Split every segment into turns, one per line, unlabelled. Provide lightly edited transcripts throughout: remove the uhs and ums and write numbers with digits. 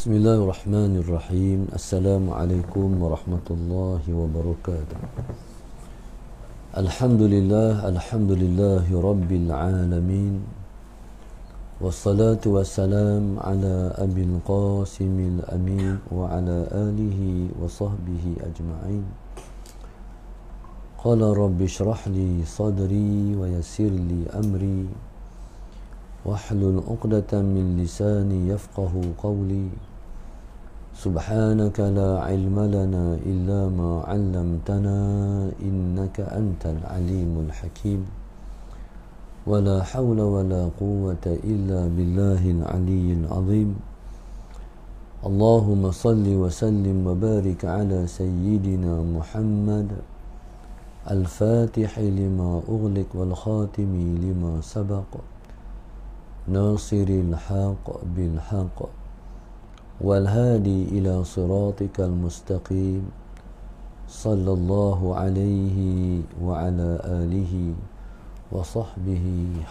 Bismillahirrahmanirrahim. Assalamualaikum warahmatullahi wabarakatuh. Alhamdulillahi rabbil alamin. Wassalatu wassalam ala abil qasimil amin wa ala alihi wa sahbihi ajma'in. Qala rabbi shrah li sadri wa yassir li amri wahlul 'uqdatam min lisani yafqahu qawli. Subhanaka la ilma lana illa ma 'allamtana innaka antal alimul hakim. Wala hawla wala quwwata illa billahil aliyyil azim. Allahumma salli wa sallim wa barik ala sayyidina Muhammad al-fatihi lima ughliq wal khatimi lima sabaq nasiril haqq bil haqq والهادي إلى صراطك المستقيم صلى الله عليه وعلى آله وصحبه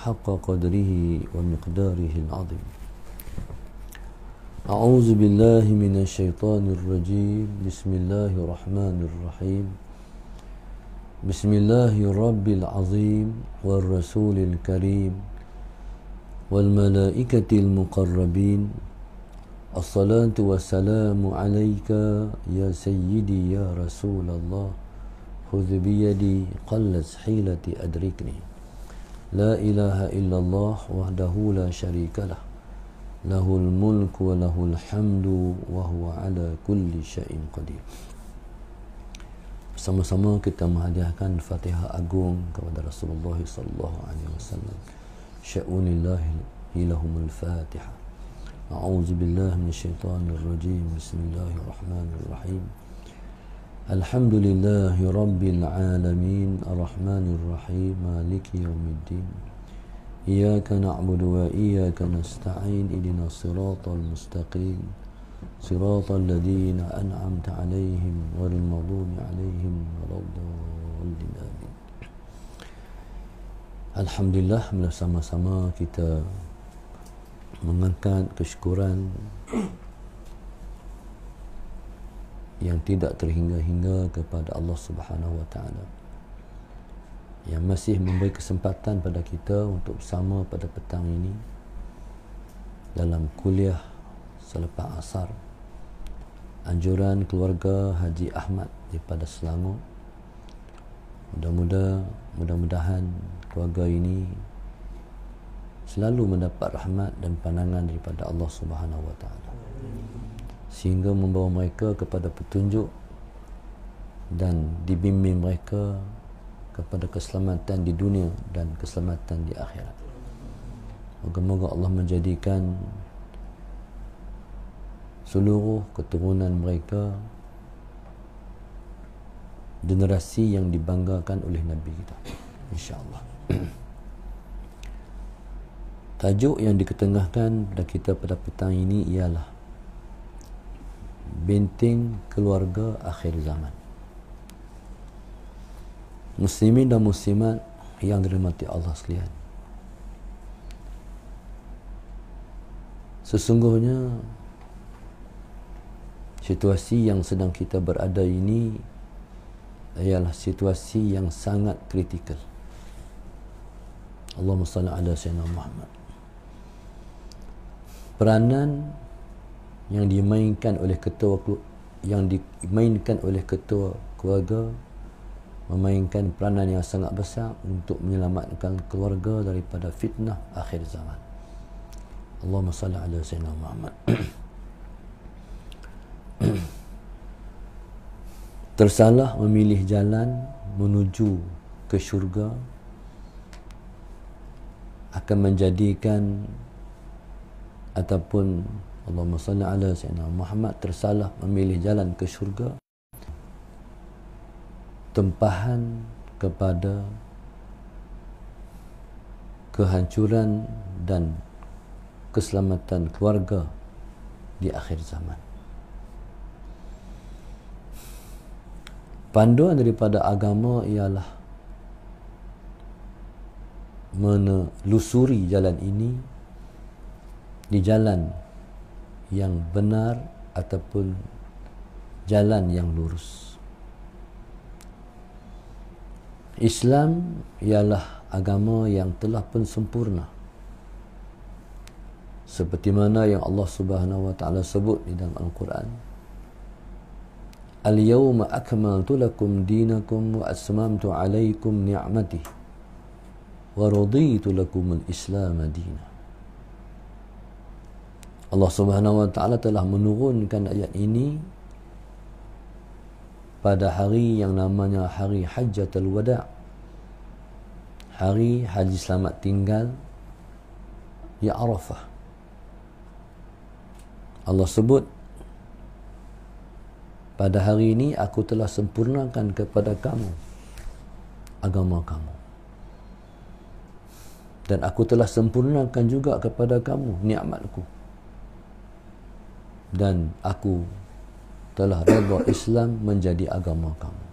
حق قدره ومقداره العظيم. أعوذ بالله من الشيطان الرجيم. بسم الله الرحمن الرحيم. بسم الله رب العظيم والرسول الكريم والملائكة المقربين. Assalatu wassalamu alayka ya sayyidi ya Rasulullah. Khudh biyadi qallat hilati adrikni. La ilaha illallah wahdahu la syarikalah. Lahul mulku wa lahul hamdu wa huwa ala kulli syai'in qadir. Bersama-sama kita menghadiahkan Fatihah Agung kepada Rasulullah sallallahu alaihi wasallam. Sya'unillahi lahumul Fatihah. أعوذ بالله من الشيطان الرجيم. بسم الله الرحمن الرحيم. الحمد لله رب العالمين الرحمن الرحيم مالك يوم الدين. إياك نعبد وإياك نستعين اهدنا الصراط المستقيم صراط الذين أنعمت عليهم غير المغضوب عليهم ولا الضالين آمين. Alhamdulillah, bersama-sama kita mengangkat kesyukuran yang tidak terhingga-hingga kepada Allah Subhanahu wa taala yang masih memberi kesempatan pada kita untuk bersama pada petang ini dalam kuliah selepas asar anjuran keluarga Haji Ahmad daripada Selangor. Mudah-mudahan keluarga ini selalu mendapat rahmat dan pandangan daripada Allah Subhanahu wa taala sehingga membawa mereka kepada petunjuk dan dibimbing mereka kepada keselamatan di dunia dan keselamatan di akhirat. Moga-moga Allah menjadikan seluruh keturunan mereka generasi yang dibanggakan oleh Nabi kita, insya-Allah. Tajuk yang diketengahkan pada kita pada petang ini ialah Benteng Keluarga Akhir Zaman. Muslimin dan muslimat yang dirahmati Allah sekalian, sesungguhnya situasi yang sedang kita berada ini ialah situasi yang sangat kritikal. Allahumma salli ala sayyidina Muhammad. Peranan yang dimainkan oleh ketua keluarga memainkan peranan yang sangat besar untuk menyelamatkan keluarga daripada fitnah akhir zaman. Allahumma salli ala sayyidina Muhammad. Tersalah memilih jalan menuju ke syurga akan menjadikan ataupun Allahumma salli ala sayyidina Muhammad, tersalah memilih jalan ke syurga tempahan kepada kehancuran dan keselamatan keluarga di akhir zaman. Panduan daripada agama ialah menelusuri jalan ini di jalan yang benar ataupun jalan yang lurus. Islam ialah agama yang telah pun sempurna, seperti mana yang Allah Subhanahu wa taala sebut di dalam Al-Quran, Al-yawma akmaltu lakum dinakum wa atmamtu alaikum ni'mati wa raditu lakum al-islam dina. Allah Subhanahu wa taala telah menurunkan ayat ini pada hari yang namanya hari Hajjatul Wada', hari haji selamat tinggal ya Arafah. Allah sebut, pada hari ini aku telah sempurnakan kepada kamu agama kamu, dan aku telah sempurnakan juga kepada kamu nikmatku, dan aku telah redha Islam menjadi agama kamu.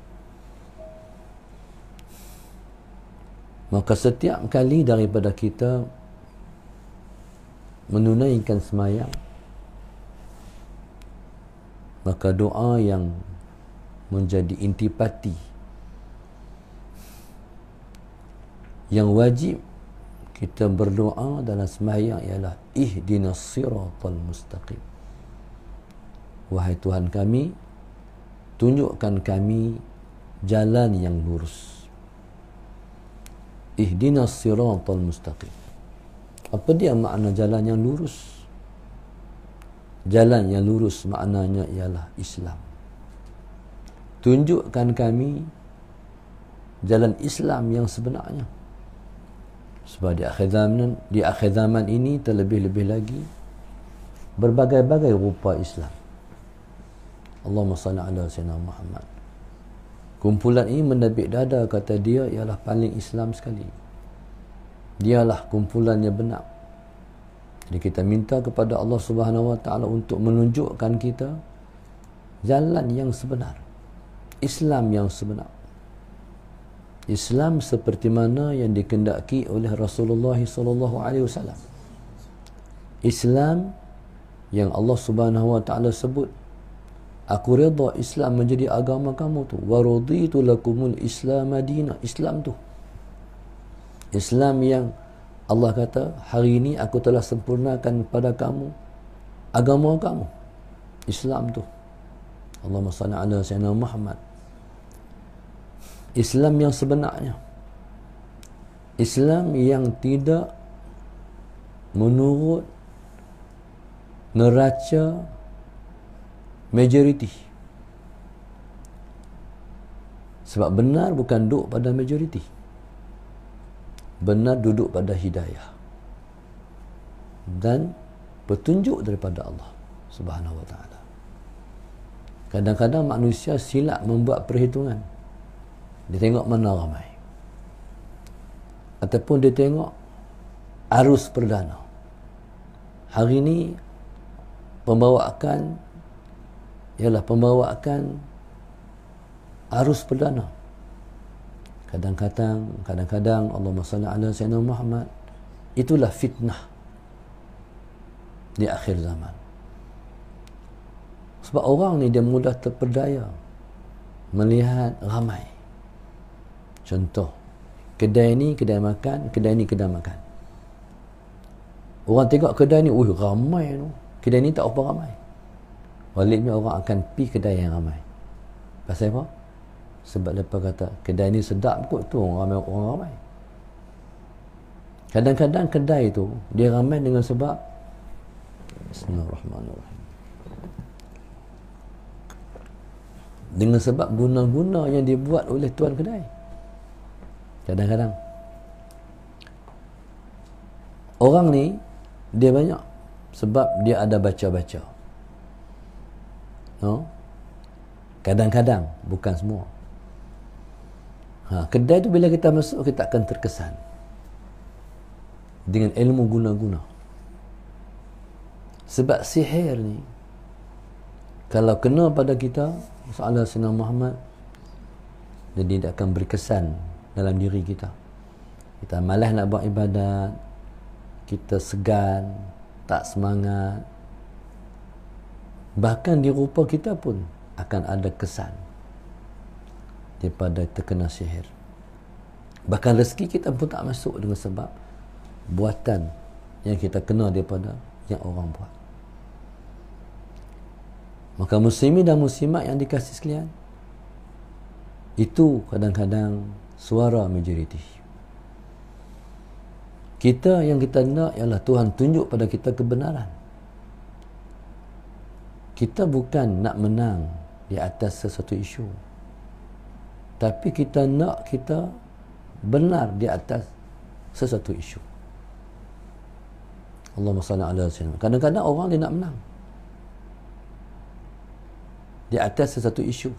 Maka setiap kali daripada kita menunaikan sembahyang, maka doa yang menjadi intipati, yang wajib kita berdoa dalam sembahyang ialah ihdinas siratal mustaqim. Wahai Tuhan kami, tunjukkan kami jalan yang lurus. Ihdinas siratal mustaqim. Apa dia makna jalan yang lurus? Jalan yang lurus maknanya ialah Islam. Tunjukkan kami jalan Islam yang sebenarnya. Sebab di akhir zaman ini terlebih-lebih lagi berbagai-bagai rupa Islam. Allahumma salli ala sayyidina Muhammad. Kumpulan ini mendebik dada, kata dia ialah paling Islam sekali. Dialah kumpulan yang benar. Jadi kita minta kepada Allah Subhanahu wa taala untuk menunjukkan kita jalan yang sebenar, Islam yang sebenar. Islam seperti mana yang dikehendaki oleh Rasulullah sallallahu alaihi wasallam. Islam yang Allah Subhanahu wa taala sebut, aku redha Islam menjadi agama kamu tu, wa raditu lakumul Islam madina. Islam tu, Islam yang Allah kata, hari ini aku telah sempurnakan pada kamu agama kamu, Islam tu. Allahumma salli ala sayyidina Muhammad. Islam yang sebenarnya, Islam yang tidak menurut neraca majoriti. Sebab benar bukan duduk pada majoriti, benar duduk pada hidayah dan petunjuk daripada Allah Subhanahu wa taala. Kadang-kadang manusia silap membuat perhitungan. Dia tengok mana ramai, ataupun dia tengok arus perdana. Hari ini pembawaan ialah pembawaan arus perdana. Kadang-kadang Allahumma salli ala sayyidina Muhammad, itulah fitnah di akhir zaman. Sebab orang ni dia mudah terpedaya melihat ramai. Contoh, kedai ni kedai makan, kedai ni kedai makan. Orang tengok kedai ni, ramai tu. Kedai ni tak apa ramai. Baliknya orang akan pergi kedai yang ramai. Pasal apa? Sebab mereka kata kedai ni sedap kot tu, orang ramai. Kadang-kadang kedai tu dia ramai dengan sebab Bismillahirrahmanirrahim, dengan sebab guna-guna yang dibuat oleh tuan kedai. Kadang-kadang orang ni dia banyak sebab dia ada baca-baca. Kadang-kadang, bukan semua. Kedai tu bila kita masuk, kita akan terkesan dengan ilmu guna-guna. Sebab sihir ni kalau kena pada kita, Sayyidina Sayyidina Muhammad, jadi dia akan berkesan dalam diri kita. Kita malas nak buat ibadat, kita segan, tak semangat. Bahkan di rupa kita pun akan ada kesan daripada terkena sihir. Bahkan rezeki kita pun tak masuk dengan sebab buatan yang kita kena daripada yang orang buat. Maka muslimin dan muslimat yang dikasihi sekalian, itu kadang-kadang suara majoriti. Kita yang kita nak ialah Tuhan tunjuk pada kita kebenaran. Kita bukan nak menang di atas sesuatu isu, tapi kita nak kita benar di atas sesuatu isu. Allahumma salli ala sayyidina. Kadang-kadang orang dia nak menang di atas sesuatu isu.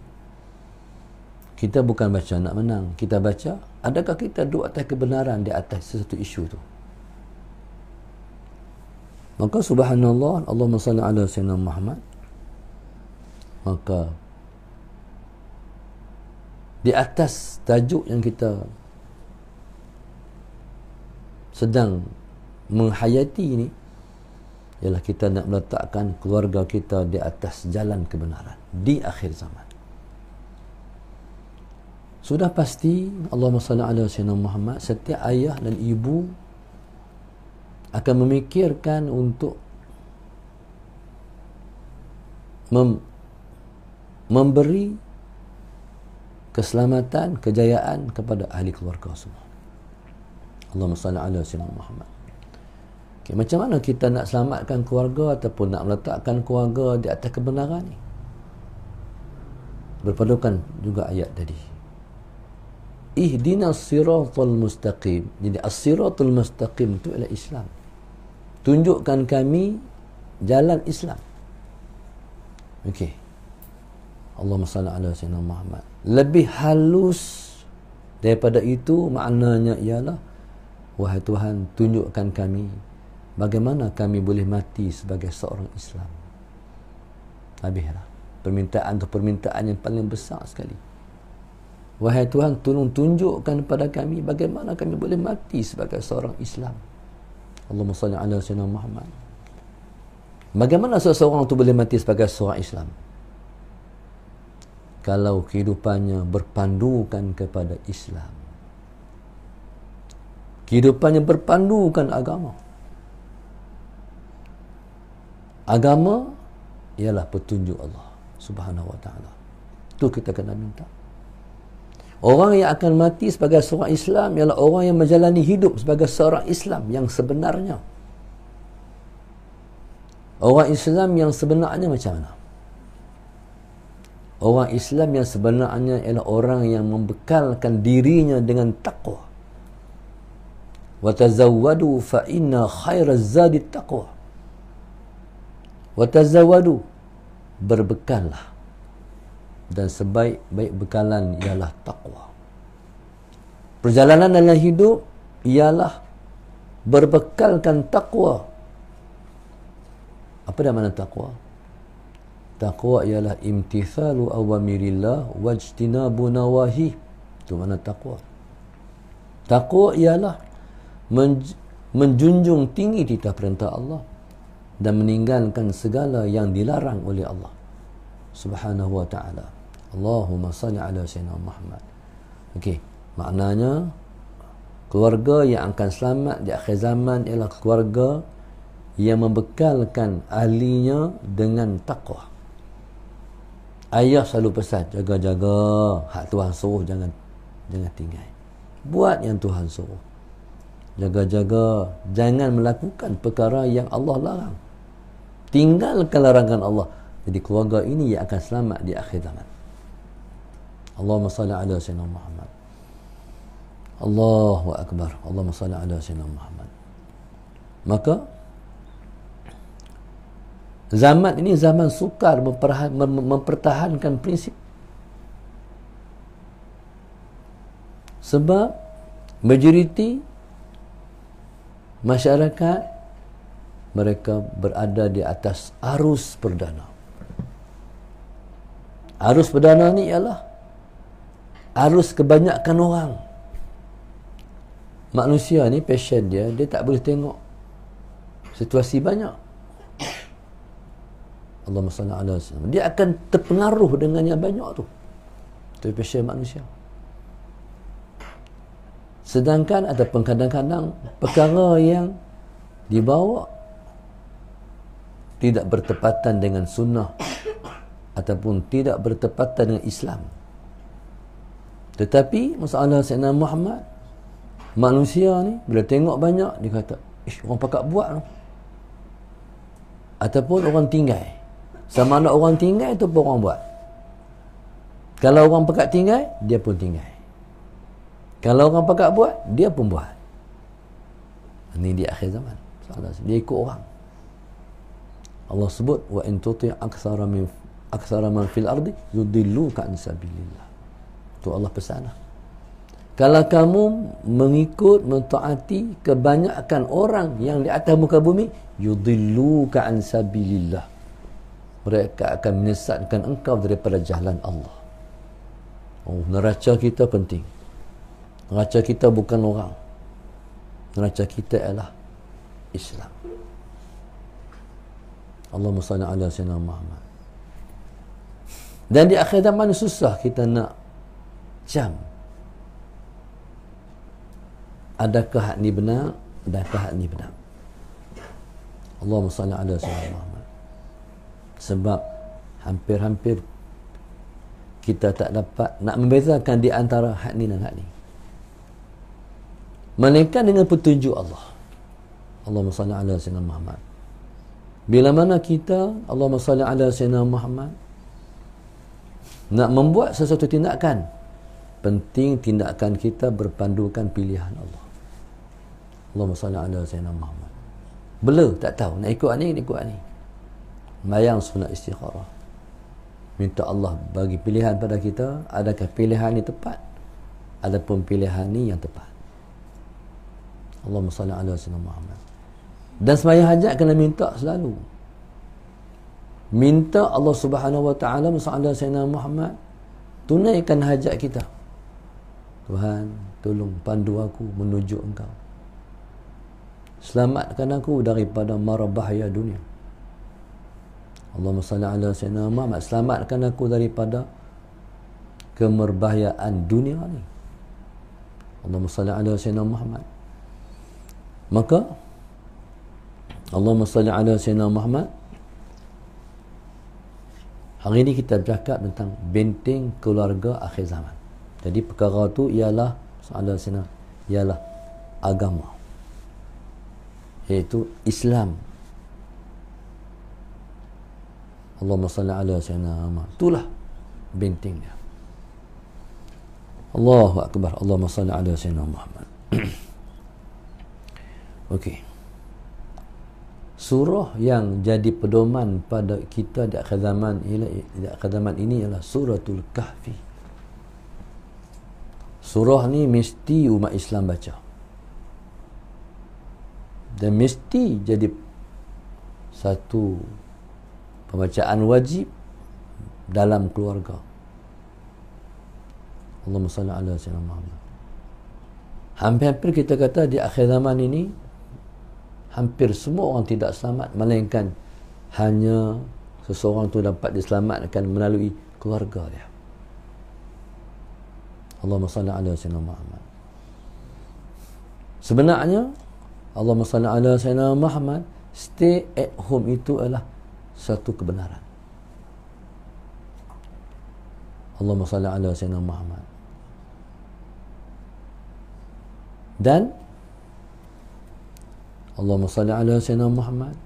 Kita bukan baca nak menang, kita baca adakah kita duduk atas kebenaran di atas sesuatu isu tu. Maka subhanallah, Allahumma salli ala sayyidina Muhammad, maka di atas tajuk yang kita sedang menghayati ini ialah kita nak meletakkan keluarga kita di atas jalan kebenaran di akhir zaman. Sudah pasti Allahumma salli ala sayyidina Muhammad, setiap ayah dan ibu akan memikirkan untuk memberi keselamatan, kejayaan kepada ahli keluarga semua. Allahumma salli ala sayyidina Muhammad. Okay, macam mana kita nak selamatkan keluarga ataupun nak meletakkan keluarga di atas kebenaran ni? Berpadukan juga ayat tadi. Ihdinas siratal mustaqim. Jadi as-siratul mustaqim itu adalah Islam. Tunjukkan kami jalan Islam. Okey. Allahumma salli ala sayyidina Muhammad. Lebih halus daripada itu maknanya ialah, wahai Tuhan, tunjukkan kami bagaimana kami boleh mati sebagai seorang Islam. Habislah. Permintaan itu permintaan yang paling besar sekali. Wahai Tuhan, tolong tunjukkan kepada kami bagaimana kami boleh mati sebagai seorang Islam. Allahumma salli ala sayyidina Muhammad. Bagaimana seseorang itu boleh mati sebagai seorang Islam? Kalau kehidupannya berpandukan kepada Islam. Kehidupannya berpandukan agama. Agama ialah petunjuk Allah Subhanahu wa ta'ala. Itu kita kena minta. Orang yang akan mati sebagai seorang Islam ialah orang yang menjalani hidup sebagai seorang Islam yang sebenarnya. Orang Islam yang sebenarnya macam mana? Orang Islam yang sebenarnya ialah orang yang membekalkan dirinya dengan taqwa. Wa tazawwadu fa inna khairaz zadi taqwa. Wa tazawwadu, berbekallah, dan sebaik-baik bekalan ialah taqwa. Perjalanan dalam hidup ialah berbekalkan taqwa. Apa dah makna taqwa? Taqwa ialah imtithalu awamirillah wajtinabu nawahi. Itu makna taqwa. Taqwa ialah menjunjung tinggi titah perintah Allah dan meninggalkan segala yang dilarang oleh Allah Subhanahu wa ta'ala. Allahumma salli ala sayyidina Muhammad. Okey, maknanya keluarga yang akan selamat di akhir zaman ialah keluarga yang membekalkan ahlinya dengan taqwa. Ayah selalu pesan, jaga-jaga hak Tuhan suruh, jangan tinggal. Buat yang Tuhan suruh. Jaga-jaga, jangan melakukan perkara yang Allah larang. Tinggalkan larangan Allah. Jadi keluarga ini yang akan selamat di akhir zaman. Allahumma salli ala sayyidina Muhammad. Allahu akbar. Allahumma salli ala sayyidina Muhammad. Maka zaman ini zaman sukar mempertahankan prinsip. Sebab majoriti masyarakat mereka berada di atas arus perdana. Arus perdana ni ialah arus kebanyakan orang. Manusia ni passion dia tak boleh tengok situasi banyak. Allahumma salli ala sayyidina, dia akan terpengaruh dengan yang banyak tu. Itu passion manusia. Sedangkan ataupun kadang-kadang perkara yang dibawa tidak bertepatan dengan sunnah ataupun tidak bertepatan dengan Islam. Tetapi masalah Sayyidina Muhammad, manusia ni bila tengok banyak, dia kata, orang pakat buat tu. Ataupun orang tinggal. Sama ada orang tinggal tu pun orang buat. Kalau orang pakat tinggal, dia pun tinggal. Kalau orang pakat buat, dia pun buat. Ini di akhir zaman. Dia ikut orang. Allah sebut, wa in tuti' aktsara man fil ardi yudilluka an sabilillah. Tu Allah pesan. Kalau kamu mengikut, mentaati kebanyakan orang yang di atas muka bumi, yudilluka an sabilillah. Mereka akan menyesatkan engkau daripada jalan Allah. Oh, neraca kita penting. Neraca kita bukan orang. Neraca kita adalah Islam. Allahumma salli ala sayyidina Muhammad. Dan di akhir zaman susah kita nak jam. Adakah hak ni benar? Adakah hak ni benar? Allahumma salli ala sayyidina Muhammad. Sebab hampir-hampir kita tak dapat nak membezakan di antara hak ni dan hak ni. Melainkan dengan petunjuk Allah. Allahumma salli ala sayyidina Muhammad. Bila mana kita, Allahumma salli ala sayyidina Muhammad, nak membuat sesuatu tindakan, penting tindakan kita berpandukan pilihan Allah. Allahumma salli ala sayyidina Muhammad. Bela, tak tahu, nak ikut ni, ikut ni. Mayang sunat istikharah. Minta Allah bagi pilihan pada kita, adakah pilihan ni tepat, adapun pilihan ni yang tepat. Allahumma salli ala sayyidina Muhammad. Dan sembahyang hajat kena minta selalu. Minta Allah Subhanahu wa taala ala sayyidina Muhammad tunaikan hajat kita. Tuhan, tolong pandu aku menuju Engkau. Selamatkan aku daripada mara bahaya dunia. Allahumma salli ala sayyidina Muhammad, selamatkan aku daripada kemerbahayaan dunia ni. Allahumma salli ala sayyidina Muhammad. Maka Allahumma salli ala sayyidina Muhammad. Hari ini kita bercakap tentang benteng keluarga akhir zaman. Jadi perkara tu ialah ialah agama, iaitu Islam. Allahumma salli ala sayyidina Muhammad. Itulah bentengnya. Allahu akbar. Allahumma salli ala sayyidina Muhammad. Okey. Surah yang jadi pedoman pada kita di akhir zaman ini ialah suratul Kahfi. Surah ni mesti umat Islam baca. Dan mesti jadi satu pembacaan wajib dalam keluarga. Allahumma salli ala sayyidina Muhammad. Hampir-hampir kita kata di akhir zaman ini hampir semua orang tidak selamat, melainkan hanya seseorang tu dapat diselamatkan melalui keluarga dia. Allahumma salli ala sayyidina Muhammad. Sebenarnya Allahumma salli ala sayyidina Muhammad, stay at home itu adalah satu kebenaran. Allahumma salli ala sayyidina Muhammad. Dan Allahumma salli ala sayyidina Muhammad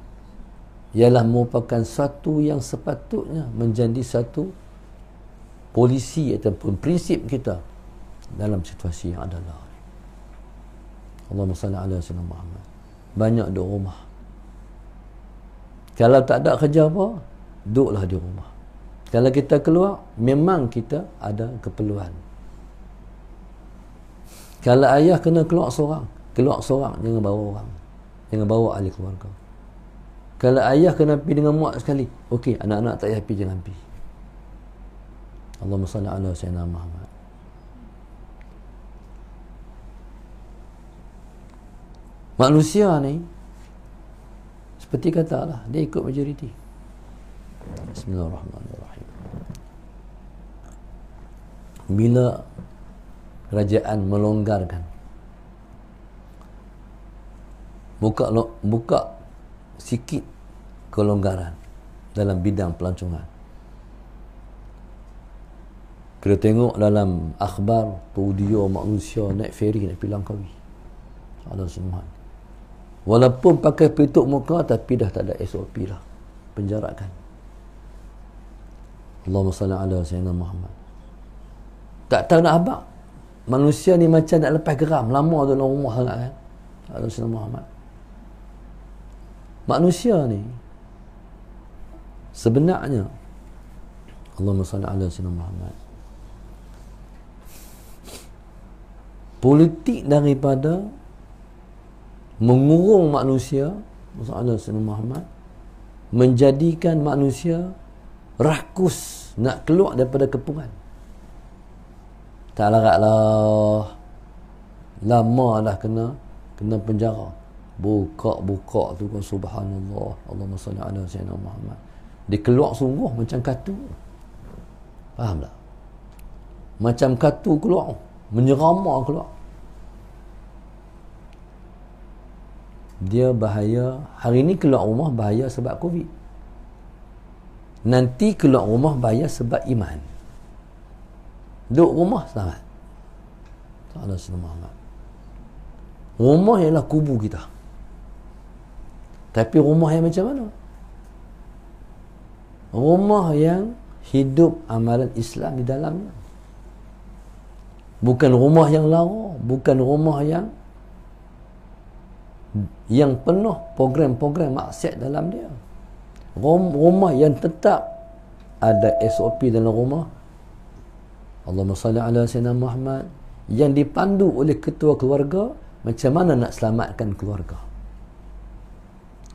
ialah merupakan satu yang sepatutnya menjadi satu polisi ataupun prinsip kita dalam situasi yang adalah. Allahumma salli ala sayyidina Muhammad. Banyak duduk rumah. Kalau tak ada kerja apa, duduklah di rumah. Kalau kita keluar, memang kita ada keperluan. Kalau ayah kena keluar seorang, jangan bawa orang. Jangan bawa ahli keluarga. Kalau ayah kena pergi dengan muak sekali, okey, anak-anak tak payah pergi, jangan pergi. Allahumma salli ala sayyidina Muhammad. Manusia ni seperti katalah, dia ikut majoriti. Bismillahirrahmanirrahim. Bila kerajaan melonggarkan, buka sikit kelonggaran dalam bidang pelancongan. Kita tengok dalam akhbar dia manusia naik feri nak pergi Langkawi. Allah Subhanahu. Walaupun pakai pelitup muka tapi dah tak ada SOP lah. Penjarakan. Allahumma salli ala sayyidina Muhammad. Tak tahu nak habaq. Manusia ni macam nak lepas geram. Lama dalam rumah sangat kan. Allah sayyidina Muhammad. Manusia ni sebenarnya Allahumma salli ala sayyidina Muhammad. Politik daripada mengurung manusia, Rasulullah Muhammad, menjadikan manusia rakus nak keluar daripada kepungan. Tak laratlah, lama dah kena penjara. Buka tu kan, subhanallah, Allahumma salli ala sayyidina Muhammad. Dia keluar sungguh macam katu. Faham tak? Macam katu keluar, menyerama keluar. Dia bahaya. Hari ni keluar rumah bahaya sebab Covid. Nanti keluar rumah bahaya sebab iman. Duduk rumah selamat. Allah Muhammad. Rumah ialah kubu kita. Tapi rumah yang macam mana? Rumah yang hidup amalan Islam di dalamnya. Bukan rumah yang lara, bukan rumah yang penuh program-program maksiat dalam dia. Rumah yang tetap ada SOP dalam rumah. Allahumma salli ala sayyidina Muhammad, yang dipandu oleh ketua keluarga macam mana nak selamatkan keluarga.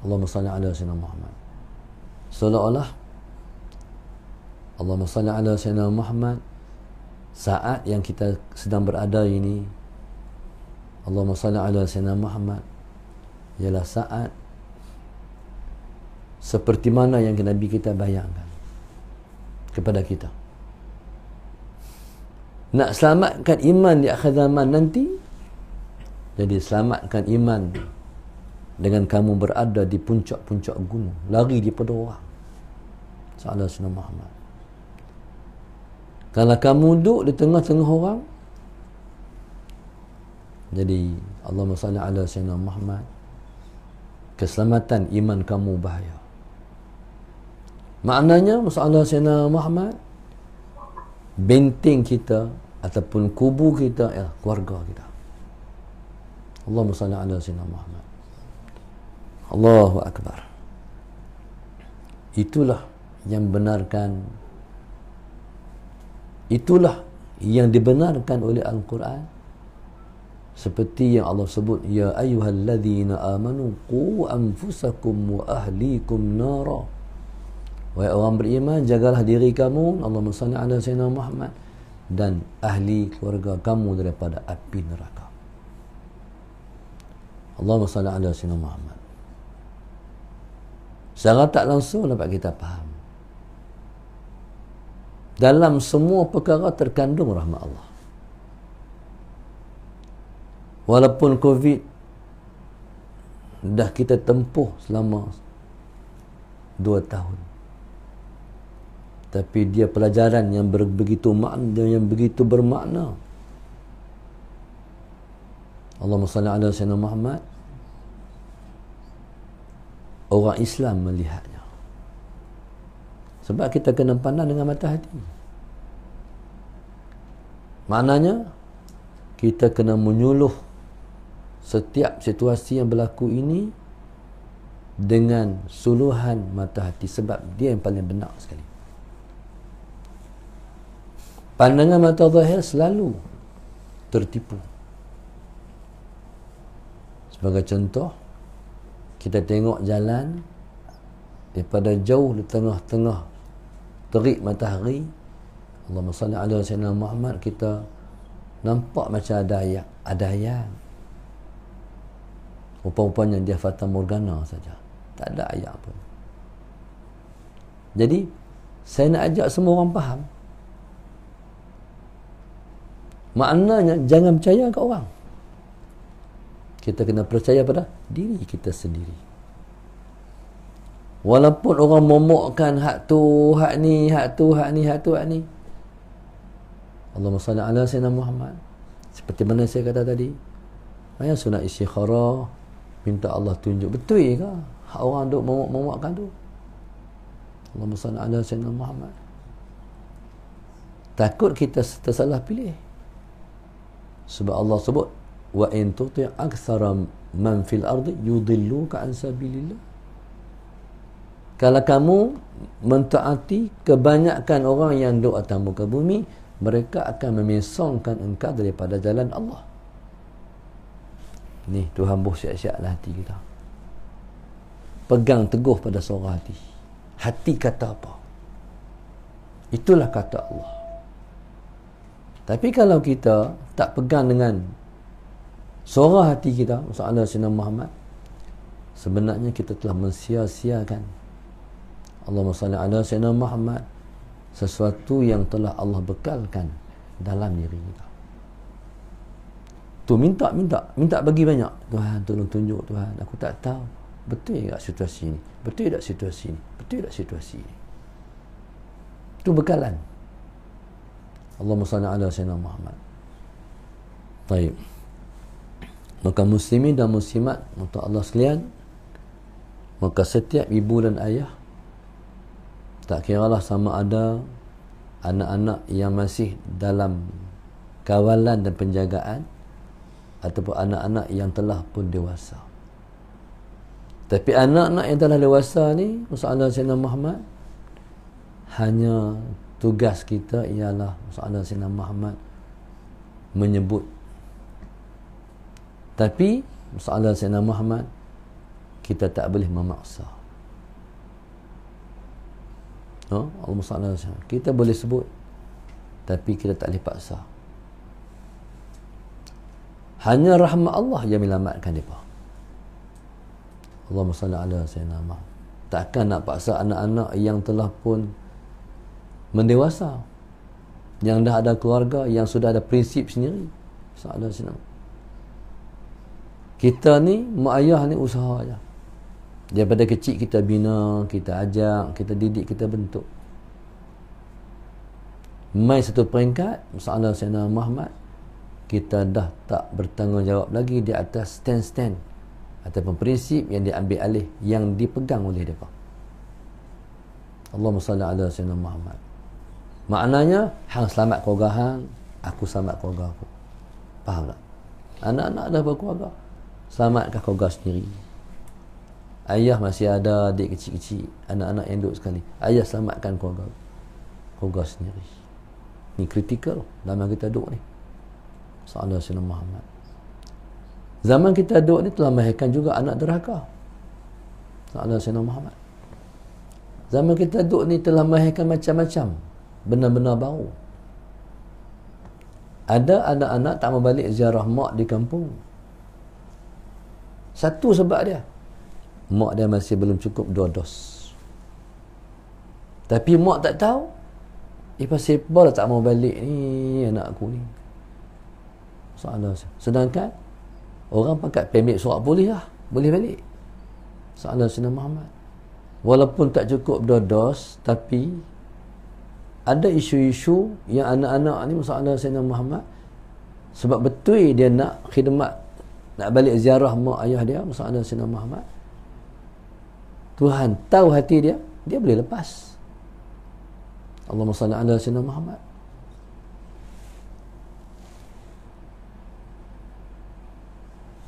Allahumma salli ala sayyidina Muhammad. Seolah-olah Allahumma salli ala sayyidina Muhammad, saat yang kita sedang berada ini, Allahumma salli ala sayyidina Muhammad, ialah saat seperti mana yang Nabi kita bayangkan kepada kita. Nak selamatkan iman di akhir zaman nanti, jadi selamatkan iman dengan kamu berada di puncak-puncak gunung, lari daripada orang. Sallallahu alaihi Muhammad. Kalau kamu duduk di tengah-tengah orang, jadi Allahumma salli ala sayyidina Muhammad, keselamatan iman kamu bahaya. Maknanya masalah sayyidina Muhammad, benteng kita ataupun kubu kita ialah keluarga kita. Allahumma salli ala sayyidina Muhammad. Allahu Akbar. Itulah yang benarkan, itulah yang dibenarkan oleh Al-Quran, seperti yang Allah sebut, ya ayyuhalladzina amanu qu anfusakum wa ahlikum nara. Wahai orang beriman, jagalah diri kamu, Allahumma salli ala sayyidina Muhammad, dan ahli keluarga kamu daripada api neraka. Allahumma salli ala sayyidina Muhammad. Secara tak langsung dapat kita faham, dalam semua perkara terkandung rahmat Allah. Walaupun Covid dah kita tempuh selama 2 tahun, tapi dia pelajaran yang begitu makna, yang begitu bermakna. Allahumma salli ala sayyidina Muhammad. Orang Islam melihatnya, sebab kita kena pandang dengan mata hati. Maknanya kita kena menyuluh setiap situasi yang berlaku ini dengan suluhan mata hati, sebab dia yang paling benar sekali. Pandangan mata zahir selalu tertipu. Sebagai contoh, kita tengok jalan daripada jauh di tengah-tengah terik matahari, Allahumma salli ala sayyidina Muhammad, kita nampak macam ada ayat. Rupa-rupanya dia fata morgana saja, tak ada ayat pun. Jadi saya nak ajak semua orang faham. Maknanya jangan percaya kat orang. Kita kena percaya pada diri kita sendiri. Walaupun orang momokkan hak tu, hak ni, hak tu, hak ni, hak tu, hak ni. Allahumma salli ala sayyidina Muhammad. Seperti mana saya kata tadi. Ayat sunat istikharah, minta Allah tunjuk. Betul ke hak orang duk momokkan tu? Allahumma salli ala sayyidina Muhammad. Takut kita tersalah pilih. Sebab Allah sebut, wa in tuti' aktsara man fil ardi yudilluka an sabilillah. Kalau kamu mentaati kebanyakan orang yang duduk atas muka bumi, mereka akan memesongkan engkau daripada jalan Allah. Ni Tuhan buh siap-siaplah hati kita. Pegang teguh pada suara hati. Hati kata apa? Itulah kata Allah. Tapi kalau kita tak pegang dengan suara hati kita, masalah Sayyidina Muhammad, sebenarnya kita telah mensia-siakan, Allahumma salli ala Sayyidina Muhammad, sesuatu yang telah Allah bekalkan dalam diri kita. Tu minta bagi banyak. Tuhan tolong tunjuk Tuhan, aku tak tahu betul tak situasi ni, betul tak situasi ni, betul tak situasi ni. Tu bekalan. Allahumma salli ala Sayyidina Muhammad. Baik. Maka muslimin dan muslimat untuk Allah sekalian, maka setiap ibu dan ayah, tak kiralah sama ada anak-anak yang masih dalam kawalan dan penjagaan ataupun anak-anak yang telah pun dewasa. Tapi anak-anak yang telah dewasa ni, masalah Sayyidina Muhammad, hanya tugas kita ialah masalah Sayyidina Muhammad menyebut. Tapi masalah Sayyidina Muhammad kita tak boleh memaksa. Allahumma salli ala Sayyidina. Kita boleh sebut, tapi kita tak boleh paksa. Hanya rahmat Allah yang menyelamatkan mereka. Allahumma salli ala Sayyidina Muhammad. Takkan nak paksa anak-anak yang telah pun mendewasa, yang dah ada keluarga, yang sudah ada prinsip sendiri. Sallallahu alaihi wasallam. Kita ni, mak ayah ni usaha aja. Daripada kecil kita bina, kita ajak, kita didik, kita bentuk. Mai satu peringkat, masalah Sayyidina Muhammad, kita dah tak bertanggungjawab lagi di atas stand ataupun prinsip yang diambil alih, yang dipegang oleh mereka. Allahumma salli ala Sayyidina Muhammad. Maknanya, hang selamat keluarga hang, aku selamat keluarga aku. Faham tak? Anak-anak dah berkeluarga, selamatkan keluarga sendiri. Ayah masih ada adik kecil-kecil, anak-anak yang duduk sekali, ayah selamatkan keluarga sendiri. Ni kritikal zaman kita duduk ni. Sallallahu alaihi Muhammad. Zaman kita duduk ni telah melahirkan juga anak derhaka. Sallallahu alaihi Muhammad. Zaman kita duduk ni telah melahirkan macam-macam benda-benda baru. Ada anak-anak tak mau balik ziarah mak di kampung. Satu sebab dia, mak dia masih belum cukup 2 dos. Tapi mak tak tahu, pasal apa tak mau balik ni anak aku ni. Sedangkan orang pakat permit surat boleh lah, boleh balik. Sayyidina Muhammad. Walaupun tak cukup 2 dos, tapi ada isu-isu yang anak-anak ni masalah Sayyidina Muhammad, sebab betul dia nak khidmat, nak balik ziarah mak ayah dia, masalah Sayyidina Muhammad. Tuhan tahu hati dia, dia boleh lepas. Allahumma salli ala Sayyidina Muhammad.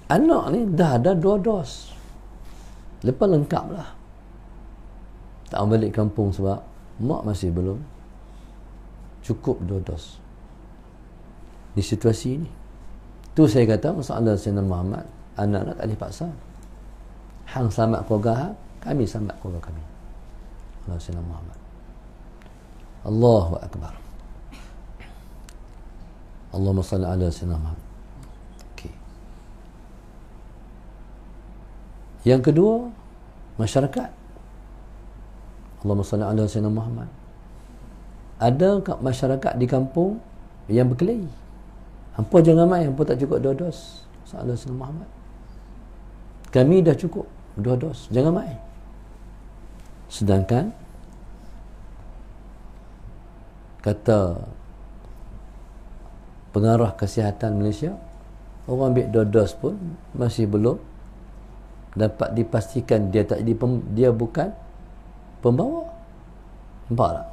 Anak ni dah ada 2 dos, lepas lengkap lah. Tak balik kampung sebab mak masih belum cukup 2 dos. Di situasi ni, tu saya kata masalah Sayyidina Muhammad, anak-anak tak boleh paksa. Hang selamat keluarga hang, kami selamat keluarga kami. Allah Sayyidina Muhammad. Allahu Akbar. Allahumma salli ala Sayyidina Muhammad. Okay. Yang kedua, masyarakat. Allahumma salli ala Sayyidina Muhammad. Ada masyarakat di kampung yang berkelahi. Hampa jangan main, hampa tak cukup 2 dos. Sallallahu alaihi Sayyidina Muhammad. Kami dah cukup 2 dos, jangan main. Sedangkan kata pengarah kesihatan Malaysia, orang ambil 2 dos pun masih belum dapat dipastikan dia dia bukan pembawa. Nampak tak?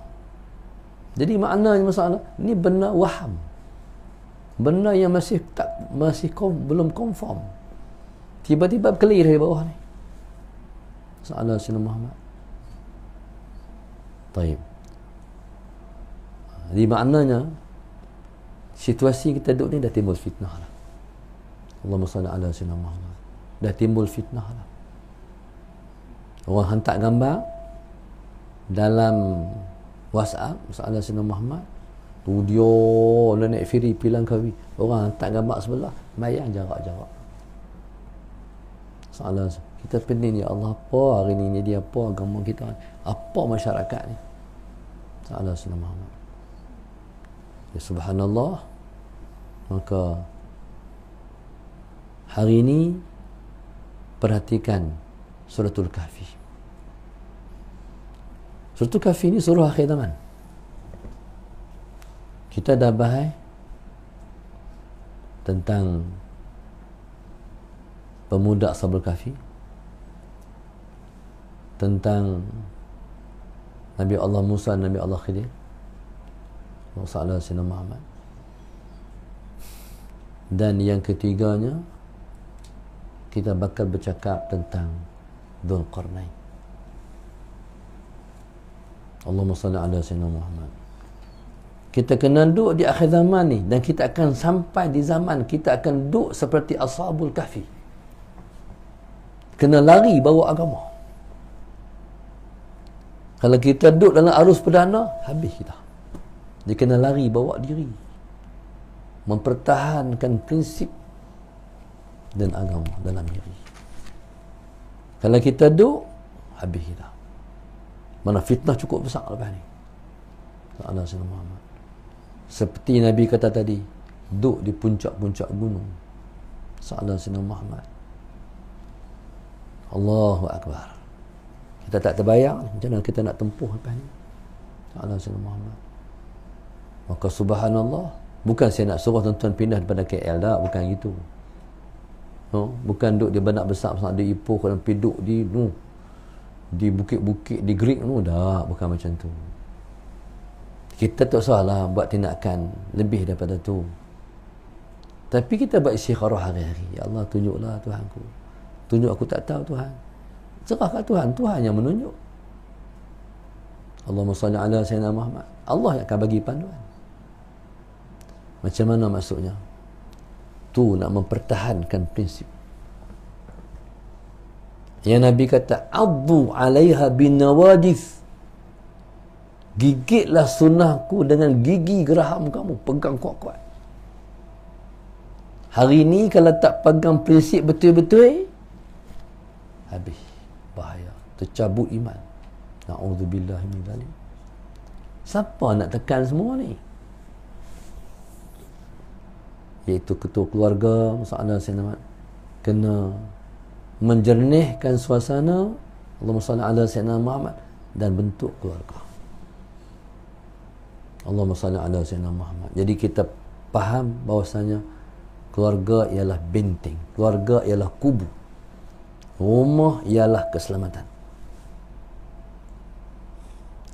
Jadi maknanya masalah ni benda waham, benda yang masih belum confirm. Tiba-tiba berkelir dari bawah ni. Salah Sayyidina Muhammad. Taib. Jadi maknanya situasi kita duduk ni dah timbul fitnah lah. Allahumma salli ala Sayyidina Muhammad. Dah timbul fitnah lah. Orang hantar gambar dalam WhatsApp Sayyidina Sayyidina Muhammad, studio nak naik ferry pilang kawi, orang hantar gambar sebelah, bayang jarak-jarak. Salah kita pening, ya Allah, apa hari ni jadi apa agama kita, apa masyarakat ni. Salah Sayyidina Muhammad. Ya subhanallah. Maka hari ini perhatikan suratul Kahfi. Suratul Kahfi ni surah akhir zaman. Kita dah bahas tentang pemuda Ashabul Kahfi, tentang Nabi Allah Musa, Nabi Allah Khidir, Rasulullah Sayyidina Muhammad. Dan yang ketiganya kita bakal bercakap tentang Dzulqarnain. Allahumma salli ala Sayyidina Muhammad. Kita kena duduk di akhir zaman ni, dan kita akan sampai di zaman kita akan duduk seperti Ashabul Kahfi. Kena lari bawa agama. Kalau kita duduk dalam arus perdana, habis kita. Dia kena lari bawa diri, mempertahankan prinsip dan agama dalam diri. Kalau kita duduk, habis kita. Mana fitnah cukup besar lepas ni. Allah Sayyidina Muhammad. Seperti Nabi kata tadi, duduk di puncak-puncak gunung. Allah Sayyidina Muhammad. Allahu Akbar. Kita tak terbayang macam mana kita nak tempuh lepas ni. Allah Sayyidina Muhammad. Maka subhanallah, bukan saya nak suruh tuan-tuan pindah daripada KL dah, bukan gitu. Bukan duduk di Bandar Besar, di Ipoh, dan duduk di bukit-bukit di Greek dah, bukan macam tu. Kita tak salah buat tindakan lebih daripada tu, tapi kita buat istikharah hari-hari. Ya Allah, tunjuklah Tuhanku, tunjuk aku tak tahu Tuhan, serahkan Tuhan, Tuhan yang menunjuk. Allahumma salli ala Sayyidina Muhammad. Allah yang akan bagi panduan. Macam mana maksudnya? Tu nak mempertahankan prinsip yang Nabi kata, addu alaiha bin nawadith, gigitlah sunnahku dengan gigi geraham kamu, pegang kuat-kuat. Hari ni kalau tak pegang prinsip betul-betul, habis, bahaya, tercabut iman. Na'udzubillah min dzalik. Siapa nak tekan semua ni? Iaitu ketua keluarga Sayyidina Muhammad kena menjernihkan suasana. Allahumma salli ala Sayyidina Muhammad. Dan bentuk keluarga. Allahumma salli ala Sayyidina Muhammad. Jadi kita faham bahawasanya keluarga ialah benteng, keluarga ialah kubu, rumah ialah keselamatan.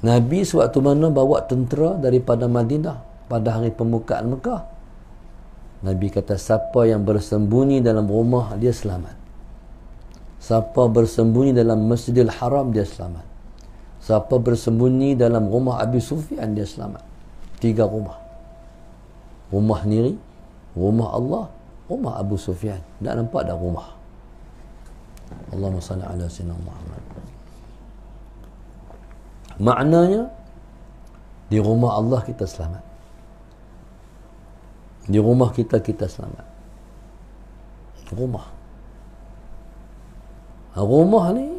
Nabi sewaktu mana bawa tentera daripada Madinah pada hari pembukaan Mekah, Nabi kata, siapa yang bersembunyi dalam rumah, dia selamat. Siapa bersembunyi dalam Masjidil Haram, dia selamat. Siapa bersembunyi dalam rumah Abi Sufyan, dia selamat. 3 rumah. Rumah sendiri, rumah Allah, rumah Abu Sufyan. Tak nampak dah rumah. Allahumma salli ala Sayyidina Muhammad. Maknanya, di rumah Allah kita selamat. Di rumah kita selamat. Rumah. Rumah ni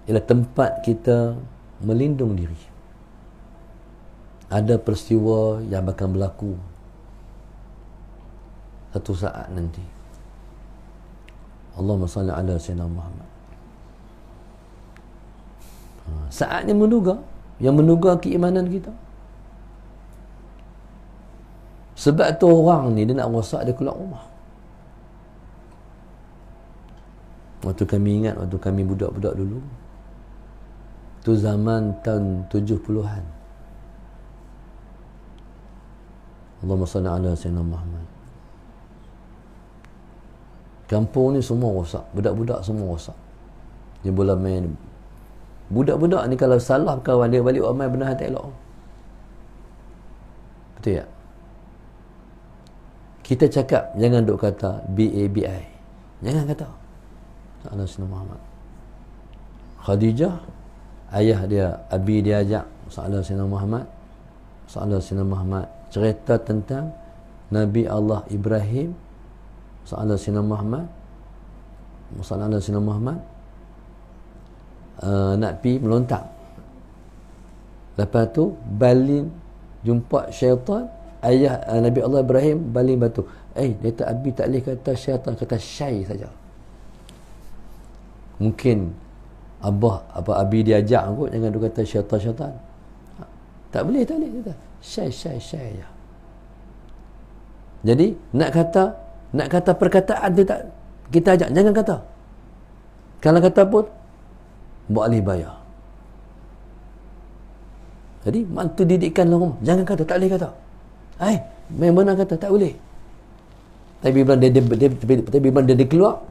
ialah tempat kita melindung diri. Ada peristiwa yang akan berlaku satu saat nanti. Allahumma salli ala Sayyidina Muhammad. Saatnya menduga, yang menduga keimanan kita. Sebab tu orang ni dia nak rosak, dia keluar rumah. Waktu kami ingat, waktu kami budak-budak dulu, tu zaman tahun 70-an. Allahumma salli ala Sayyidina Muhammad. Kampung ni semua rosak, budak-budak semua rosak. Dia bola main. Budak-budak ni kalau salah kawan dia balik ramai benar tak elok. Betul tak? Kita cakap, jangan duk kata B-A-B-I. Jangan kata. Allah Sayyidina Muhammad. Khadijah, ayah dia, Abi dia ajak Allah Sayyidina Muhammad. Allah Sayyidina Muhammad cerita tentang Nabi Allah Ibrahim, Allah Sayyidina Muhammad, Allah Sayyidina Muhammad nak pergi melontar. Lepas tu balin jumpa syaitan. Ayah Nabi Allah Ibrahim balin batu. Dia tak, Abi tak boleh kata syaitan, kata syai saja. Mungkin Abi diajak kot, jangan dia kata syaitan. Tak boleh kata syai je. Jadi nak kata perkataan tu tak, kita ajak jangan kata. Kalau kata pun buat alih bayar. Jadi mantu didikan rumah, jangan kata, tak boleh kata. Memang kata tak boleh. Tapi bila dia keluar,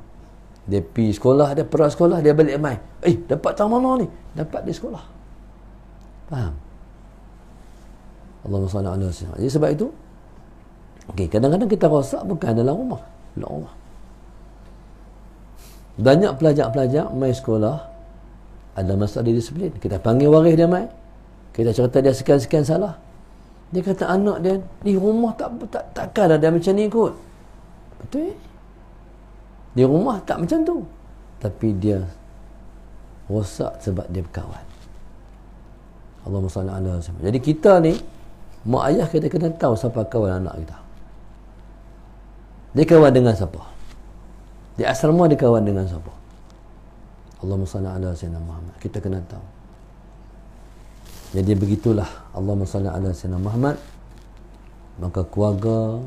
dia pergi sekolah, dia perah sekolah, dia balik main. Dapat tahu mana ni? Dapat di sekolah. Faham? Allahumma salli ala Sayyidina. Jadi sebab itu, kadang-kadang kita rosak bukan dalam rumah. Dalam rumah. Banyak pelajar-pelajar main sekolah, ada masalah disiplin. Kita panggil waris dia main. Kita cerita dia sekian-sekian salah. Dia kata anak dia di rumah takkan ada macam ni kot. Betul? Di rumah tak macam tu. Tapi dia rosak sebab dia berkawan. Allahumma salli ala Sayyidina. Jadi kita ni, mak ayah kita kena tahu siapa kawan anak kita. Dia kawan dengan siapa? Di asrama dia kawan dengan siapa? Allahumma salli ala Sayyidina Muhammad. Kita kena tahu. Jadi begitulah, Allahumma salli ala Sayyidina Muhammad. Maka keluarga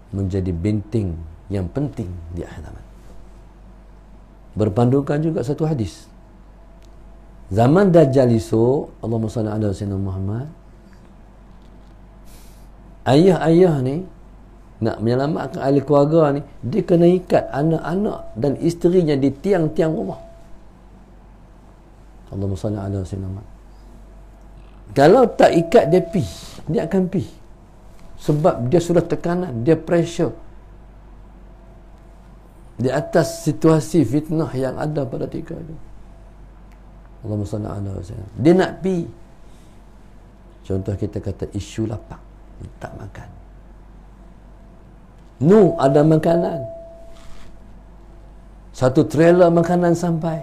menjadi benteng yang penting di akhir zaman. Berpandukan juga satu hadis. Zaman Dajjal esok, Allahumma salli ala Sayyidina Muhammad, ayah-ayah ni nak menyelamatkan ahli keluarga ni, dia kena ikat anak-anak dan isterinya di tiang-tiang rumah. Allahumma salli ala Sayyidina Muhammad. Kalau tak ikat, dia akan pi. Sebab dia sudah tekanan, dia pressure di atas situasi fitnah yang ada pada ketika itu. Allahumma salli ala Sayyidina. Dia nak pi. Contoh kita kata isu lapar, tak makan. Ada makanan. Satu trailer makanan sampai.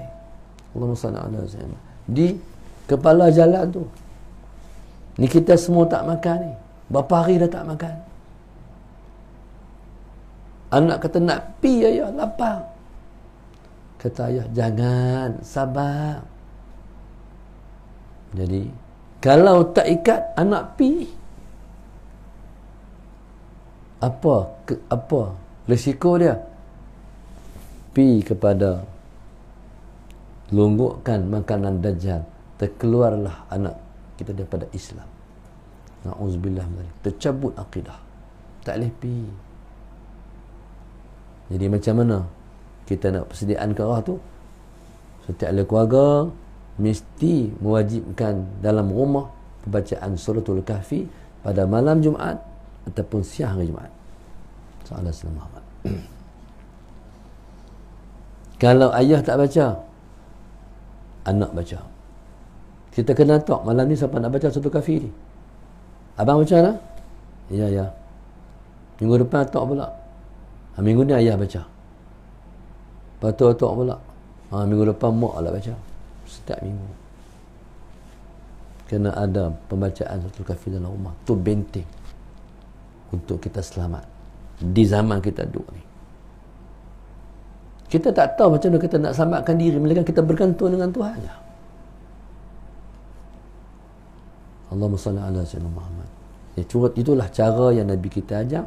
Allahumma salli ala Sayyidina. Di kepala jalan tu. Ni kita semua tak makan ni. Berapa hari dah tak makan. Anak kata nak pi ayah, lapar. Kata ayah, jangan, sabar. Jadi, kalau tak ikat, anak pi. Apa risiko dia? Pi kepada longgokkan makanan Dajjal. Terkeluarlah anak kita daripada Islam. Na'udzubillah min dzalik. Tercabut akidah. Tak boleh pi. Jadi macam mana kita nak persediaan ke arah tu? Setiap ahli keluarga mesti mewajibkan dalam rumah pembacaan suratul kahfi pada malam Jumaat ataupun siang hari Jumaat. Sallallahu alaihi wasallam. Kalau ayah tak baca, anak baca. Kita kena tahu malam ni siapa nak baca suratul kahfi ni. Abang baca lah? Ya. Minggu depan tak pula. Minggu ni ayah baca. Lepas tu tak pula. Minggu depan mak lah baca. Setiap minggu. kena ada pembacaan suratul kahfi dalam rumah. Tu benteng untuk kita selamat di zaman kita duduk ni. Kita tak tahu macam mana kita nak selamatkan diri, melainkan kita bergantung dengan Tuhan. Allahumma salli ala sayyidina Muhammad. Itulah cara yang Nabi kita ajak,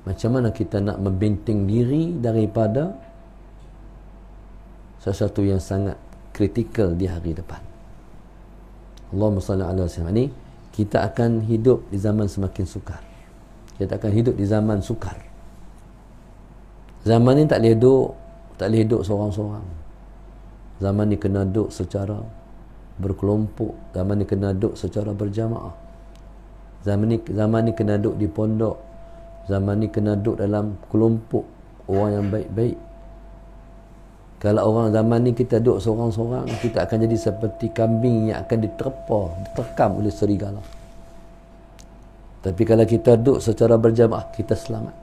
macam mana kita nak membenteng diri daripada sesuatu yang sangat kritikal di hari depan. Allahumma salli ala sayyidina. Ini kita akan hidup di zaman semakin sukar. Kita akan hidup di zaman sukar. Zaman ni tak boleh duduk seorang-seorang. Zaman ni kena duduk secara berkelompok. Zaman ni kena duduk secara berjamaah. Zaman ni kena duduk di pondok. Zaman ni kena duduk dalam kelompok orang yang baik-baik. Kalau orang zaman ni kita duduk seorang-seorang, kita akan jadi seperti kambing yang akan diterkam oleh serigala. Tapi kalau kita duduk secara berjamaah, kita selamat.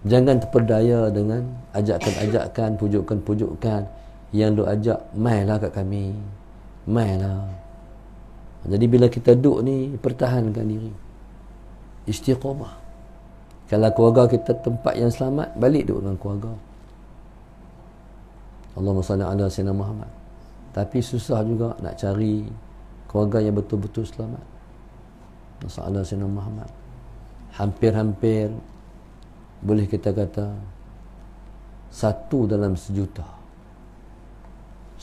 Jangan terpedaya dengan ajakan-ajakan, pujukan-pujukan yang lu ajak, mailah kat kami, mailah. Jadi bila kita duduk ni, pertahankan diri, istiqamah. Kalau keluarga kita tempat yang selamat, balik duduk dengan keluarga. Allahumma salli ala sayyidina Muhammad. Tapi susah juga nak cari keluarga yang betul-betul selamat. Sallallahu alaihi wasallam Muhammad. Hampir-hampir boleh kita kata 1 dalam 1,000,000.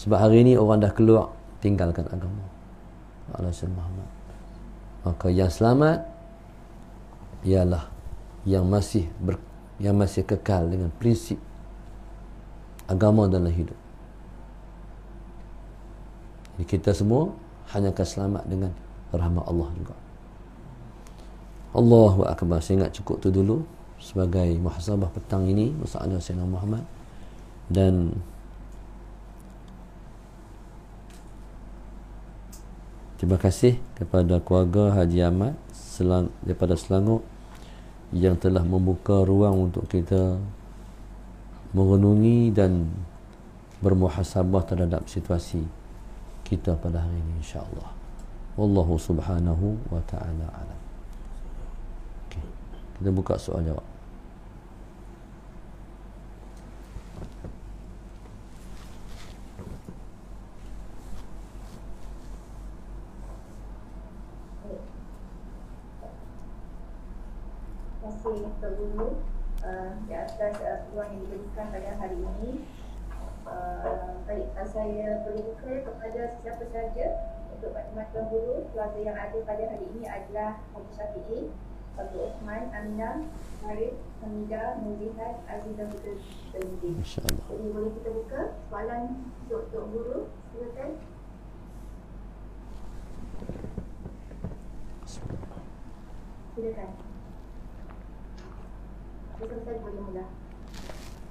Sebab hari ini orang dah keluar tinggalkan agama Allah Muhammad. Maka yang selamat ialah yang masih kekal dengan prinsip agama dalam hidup. Jadi kita semua hanya akan selamat dengan rahmat Allah juga. Allahu akbar. Saya ingat cukup tu dulu sebagai muhasabah petang ini bersama Sayyidina Muhammad. Dan terima kasih kepada keluarga Haji Ahmad daripada Selangor yang telah membuka ruang untuk kita merenungi dan bermuhasabah terhadap situasi kita pada hari ini, insya-Allah. Wallahu subhanahu wa ta'ala alam. Okay. Kita buka soal jawab.
Terima kasih Dr. Guru di atas peluang yang diberikan pada hari ini. Baik, saya berbuka kepada sesiapa sahaja untuk maklumat Tuan Guru. Keluarga yang ada pada hari ini adalah Abu Syafi'i, Abu Osman, Aminah, Arif, Hamidah, Nurjihan, Aziz dan Betul Terlebih. Jadi boleh kita buka soalan untuk Tuan Guru. Silakan. Silakan. Silakan boleh mula.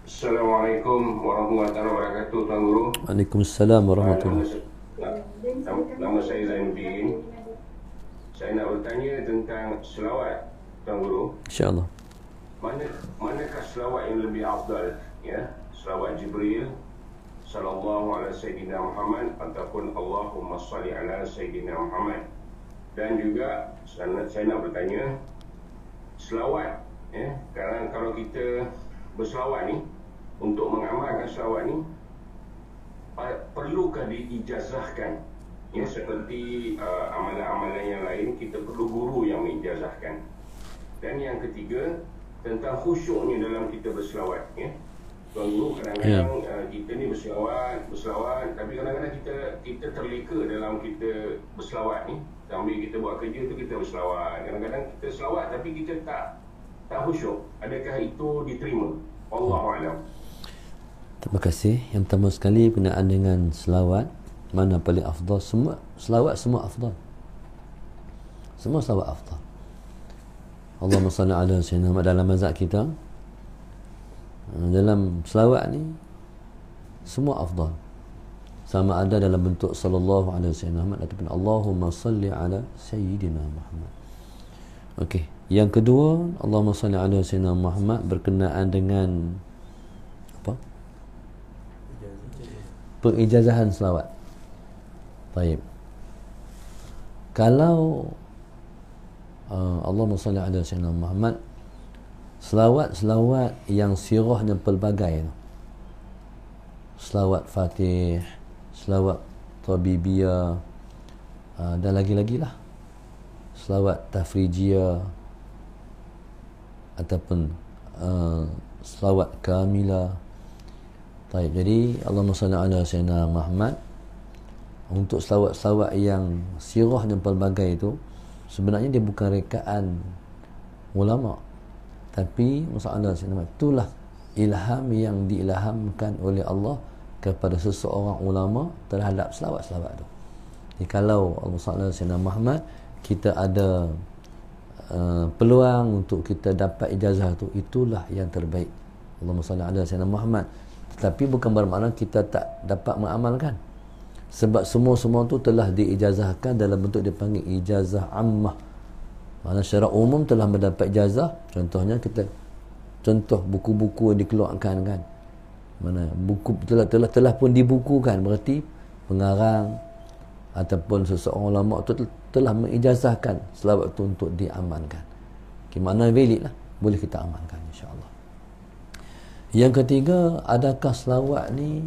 Assalamualaikum warahmatullahi wabarakatuh, Tuan Guru.
Waalaikumsalam warahmatullahi
wabarakatuh. Nama saya Zainuddin. Saya nak bertanya tentang selawat, Tuan Guru.
InsyaAllah.
Manakah selawat yang lebih afdal? Ya, selawat Jibril sallallahu alaihi sayyidina Muhammad ataupun Allahumma salli ala sayyidina Muhammad. Dan juga saya nak bertanya selawat, ya, kerana kalau kita berselawat ni, untuk mengamalkan selawat ni, perlukah diijazahkan? Ya, seperti amalan-amalan yang lain, kita perlu guru yang mengijazahkan. Dan yang ketiga, tentang khusyuknya dalam kita berselawat. Ya, Tuan Guru, kadang-kadang kita ni berselawat, tapi kadang-kadang kita terleka dalam kita berselawat ni. Sambil kita buat kerja tu kita berselawat. Kadang-kadang kita selawat tapi kita tak khusyuk. Adakah itu diterima? Wallahualam.
Terima kasih. Yang pertama sekali berkenaan dengan selawat, mana paling afdal? Semua selawat semua afdal. Semua selawat afdal. Allahumma salli ala sayyidina Muhammad. Dalam mazhab kita, dalam selawat ni semua afdal. Sama ada dalam bentuk sallallahu alaihi wasallam ataupun Allahumma salli ala sayyidina Muhammad. Okey. Yang kedua, Allahumma salli ala sayyidina Muhammad berkenaan dengan apa? Pengijazahan selawat. Baik. Kalau Allahumma salli ala sayyidina Muhammad, selawat yang sirahnya pelbagai tu, selawat Fatih, selawat Tabibiyah, dan lagi-lagi lah, selawat Tafrijiyah ataupun selawat Kamilah. Baik, jadi Allahumma salli ala sayyidina Muhammad, untuk selawat-selawat yang sirah dan pelbagai itu sebenarnya dia bukan rekaan ulama, tapi masalah itulah ilham yang diilhamkan oleh Allah kepada seseorang ulama terhadap selawat-selawat itu. Jadi kalau Allah SWT Muhammad, kita ada peluang untuk kita dapat ijazah itu, itulah yang terbaik. Allahumma salli ala sayyidina Muhammad. Tetapi bukan bermakna kita tak dapat mengamalkan, sebab semua tu telah diijazahkan dalam bentuk dipanggil ijazah ammah. Maksudnya secara umum telah mendapat ijazah. Contohnya kita contoh buku-buku yang dikeluarkan kan, mana buku telah pun dibukukan, berarti pengarang ataupun seseorang ulama tu telah mengijazahkan selawat itu untuk diamalkan. Mana valid lah, boleh kita amalkan insya-Allah. Yang ketiga, adakah selawat ni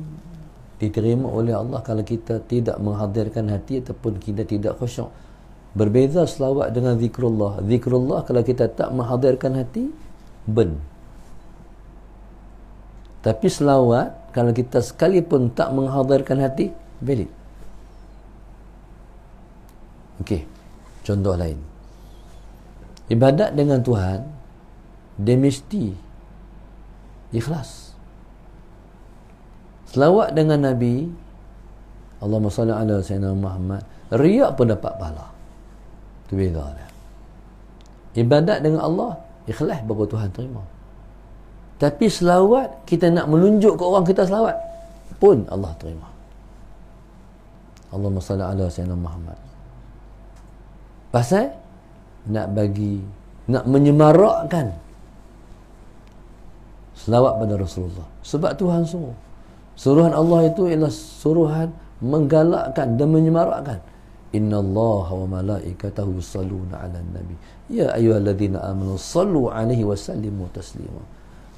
diterima oleh Allah kalau kita tidak menghadirkan hati ataupun kita tidak khusyuk? Berbeza selawat dengan zikrullah. Zikrullah kalau kita tak menghadirkan hati, ben. Tapi selawat kalau kita sekalipun tak menghadirkan hati, valid. Okey, contoh lain. Ibadat dengan Tuhan, dia mesti ikhlas. Selawat dengan Nabi, Allahumma salli ala sayyidina Muhammad, riak pun dapat pahala. Itu beza dia. Ibadat dengan Allah, ikhlas baru Tuhan terima. Tapi selawat, kita nak menunjuk ke orang kita selawat, pun Allah terima. Allahumma salli ala sayyidina Muhammad. Pasal nak menyemarakkan selawat pada Rasulullah. Sebab Tuhan suruh. Suruhan Allah itu ialah suruhan menggalakkan dan menyemarakkan. Innallaha wa malaikatahu yusalluna 'alan nabi ya ayyuhalladzina amanu sallu 'alaihi wa sallimu taslima.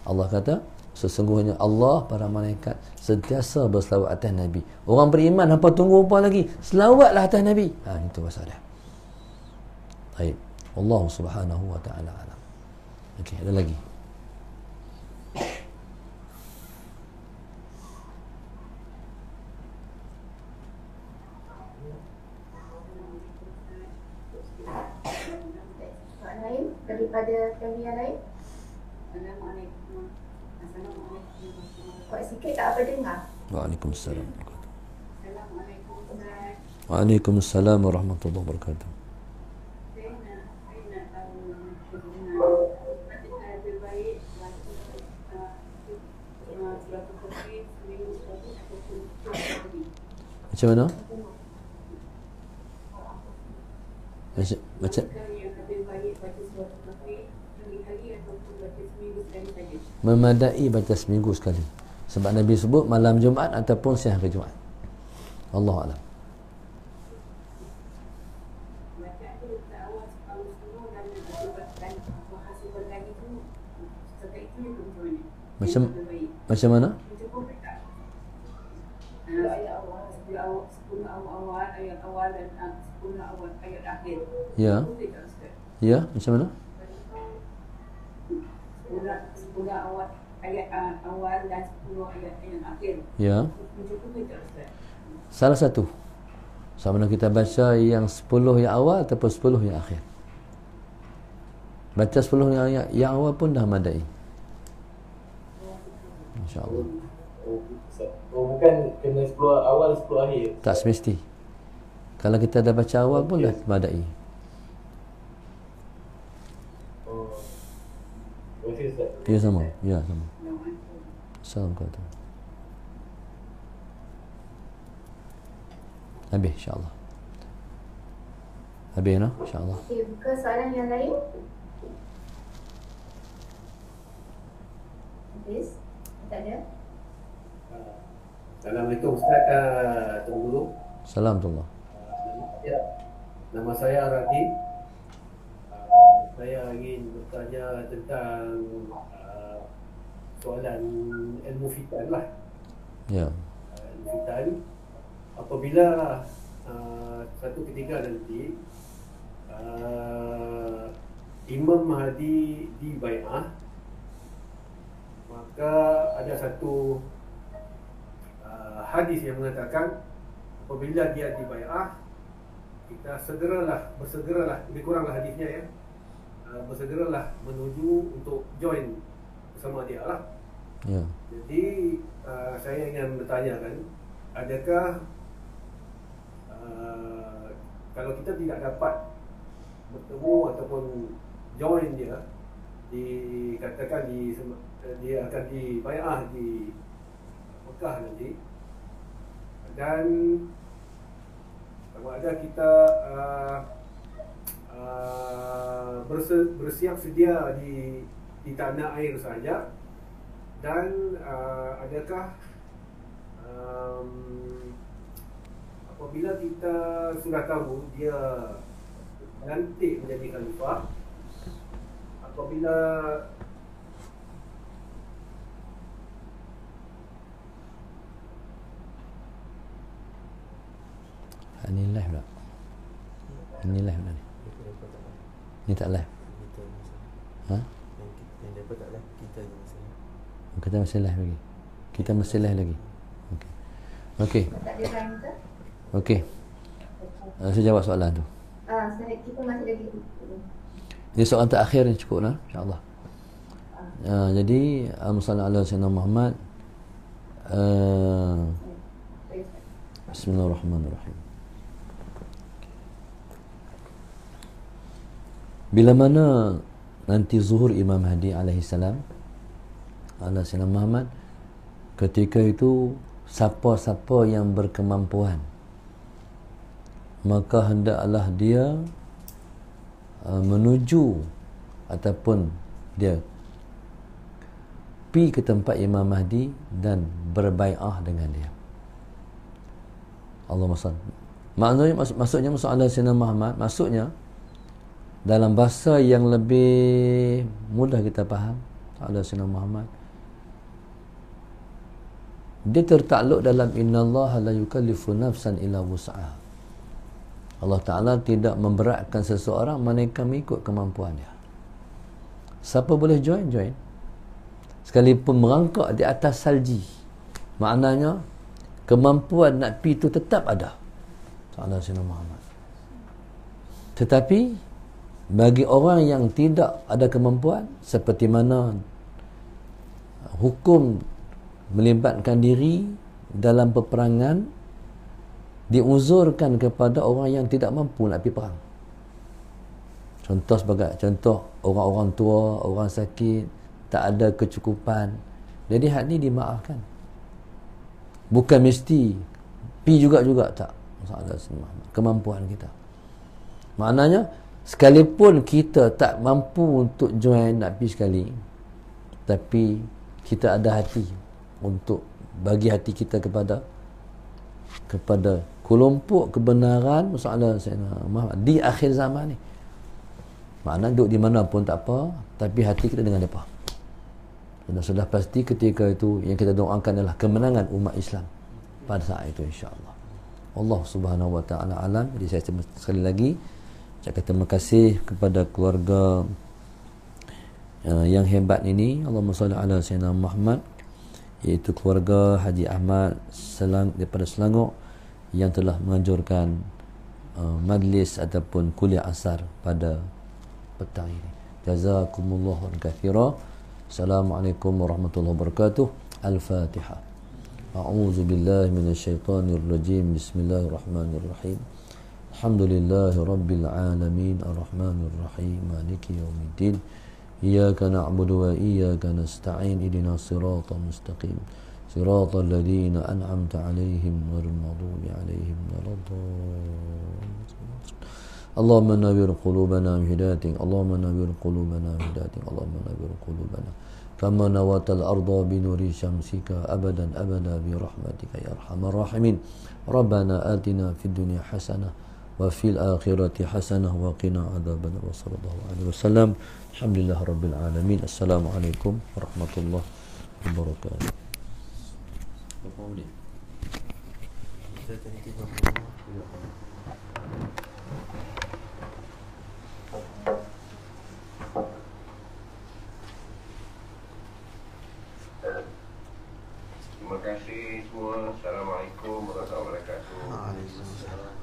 Allah kata, sesungguhnya Allah, para malaikat sentiasa berselawat atas Nabi. Orang beriman apa tunggu apa lagi? Selawatlah atas Nabi. Itu pasal dia. Baik. Allah Subhanahu wa taala alam. Okey, ada lagi.
Daripada kami yang lain.
Assalamualaikum.
Kuat sikit tak apa dengar.
Waalaikumsalam.
Assalamualaikum.
Waalaikumsalam warahmatullahi wabarakatuh.
Saya nak tahu lebih baik surat Al-Fatihah seminggu sekali ataupun sekali.
Macam mana? Macam
Yang lebih baik baca surat Al-Fatihah hari-hari ataupun baca seminggu sekali saja.
memadai baca seminggu sekali. Sebab Nabi sebut malam Jumaat ataupun siang hari Jumaat. Allah alam.
Bacaan tu tak awal separuh semua dan akibatkan hasil berlagi tu setakat itu juga macam mana?
Macam
Lebih baik.
macam mana?
Cukup tak? Ayat awal, 10 awal, ayat awal dan 10 awal ayat akhir.
Ya.
Cukup tak Ustaz?
Ya, macam mana?
10 awal ayat awal dan 10 ayat yang akhir.
Ya.
Cukup tak Ustaz?
Salah satu. Sama ada kita baca yang 10 yang awal ataupun 10 yang akhir. Baca 10 yang awal pun dah madai. InsyaAllah.
Bukan kena 10 awal 10 akhir.
Tak semesti. Kalau kita dah baca awal pun dah madai.
Terima kasih Ustaz.
Ya sama. Ya sama. Assalamualaikum. Habis insyaAllah. Habis no? InsyaAllah.
Okey, buka soalan yang lain. Habis? Tak ada?
Assalamualaikum Ustaz, Tuan Guru.
Salam tullah.
Ya.
Nama saya Aradi. Saya ingin bertanya tentang soalan ilmu fitan lah.
Ya.
Ilmu fitan, apabila satu ketika nanti Imam Mahdi di bai'ah, maka ada satu hadis yang mengatakan apabila dia di bai'ah, kita bersegeralah, lebih kuranglah hadisnya ya, bersegeralah menuju untuk join bersama dia lah.
Ya.
Jadi saya ingin bertanyakan, adakah kalau kita tidak dapat bertemu ataupun join dia, dikatakan dia akan dibai'ah di Mekah nanti, dan sama ada kita bersiap sedia di tanah air saja, dan adakah apabila kita sudah tahu dia nanti menjadi khalifah, apabila
Ini live pula. Ini live pula ni. Ni tak live. Ha?
Yang dapat tak live, kita je masalah.
Kita masih live lagi. Kita masih live lagi. Okey. Okey.
Tak ada time ke?
Okey. Saya jawab soalan tu.
Kita masih lagi.
Ini soalan terakhir ni cukup lah, insya-Allah. Jadi Allahumma ala sayyidina Muhammad. Bismillahirrahmanirrahim. Bila mana nanti zuhur Imam Mahdi alaihi salam ala sayyidina Muhammad, ketika itu siapa-siapa yang berkemampuan, maka hendaklah dia menuju ataupun dia pergi ke tempat Imam Mahdi dan berbai'ah dengan dia. Allahumma salli. Maksudnya masalah Sayyidina Muhammad, maksudnya dalam bahasa yang lebih mudah kita faham, ada Sayyidina Muhammad, dia tertakluk dalam innallaha la yukallifu nafsan illa wus'aha. Allah Ta'ala tidak memberatkan seseorang melainkan mengikut kemampuan dia. Siapa boleh join? Sekalipun merangkak di atas salji, maknanya kemampuan nak pergi itu tetap ada. Ta'ala Sayyidina Muhammad. Tetapi bagi orang yang tidak ada kemampuan, seperti mana hukum melibatkan diri dalam peperangan diuzurkan kepada orang yang tidak mampu nak pergi perang. Contoh orang-orang tua, orang sakit, tak ada kecukupan. Jadi hak ni dimaafkan. Bukan mesti pergi juga tak. Masalah kemampuan kita. Maknanya sekalipun kita tak mampu untuk join nak pergi sekali, tapi kita ada hati untuk bagi hati kita kepada kelompok kebenaran masalah Muhammad di akhir zaman ni. Maknanya duduk di mana pun tak apa, tapi hati kita dengan mereka. Dan sudah pasti ketika itu yang kita doakan adalah kemenangan umat Islam pada saat itu, insya-Allah. Allah Subhanahu wa taala alam. Jadi saya sekali lagi ucapkan terima kasih kepada keluarga yang hebat ini. Allahumma salli ala sayyidina Muhammad, iaitu keluarga Haji Ahmad daripada Selangor yang telah menganjurkan majlis ataupun kuliah asar pada petang ini. Jazakumullahu katsira. Assalamualaikum warahmatullahi wabarakatuh. Al-Fatihah. A'udzu billahi minasyaitonir rajim. Bismillahirrahmanirrahim. Alhamdulillahi rabbil alamin, arrahmanir rahim, maliki yaumiddin. Iyyaka na'budu wa iyyaka nasta'in. Ihdinas siratal mustaqim. Siratal ladzina an'amta 'alaihim ghairil maghdubi 'alaihim waladdallin. Allahumma nawwir qulubana bi hidayatik. Allahumma nawwir qulubana bi hidayatik. Allahumma nawwir qulubana kama nawatal arda bi nuri syamsika abadan abada bi rahmatika ya arhamar rahimin. Rabbana atina fid dunya hasanah وفي الآخرة حسنة وقنا عذاب النار وصلى الله عليه وسلم. Alhamdulillah Rabbil Alamin. Assalamualaikum warahmatullahi wabarakatuh.
Berapa menit? Kita tadi 30.
Terima kasih semua. Assalamualaikum warahmatullahi wabarakatuh.
Waalaikumsalam.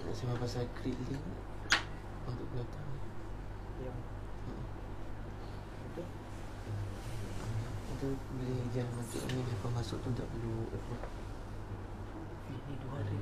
Nak sembang pasal acrylic untuk belakang. Itu boleh jangan masuk ni, apa masuk tu tak perlu apa. Ini 2 hari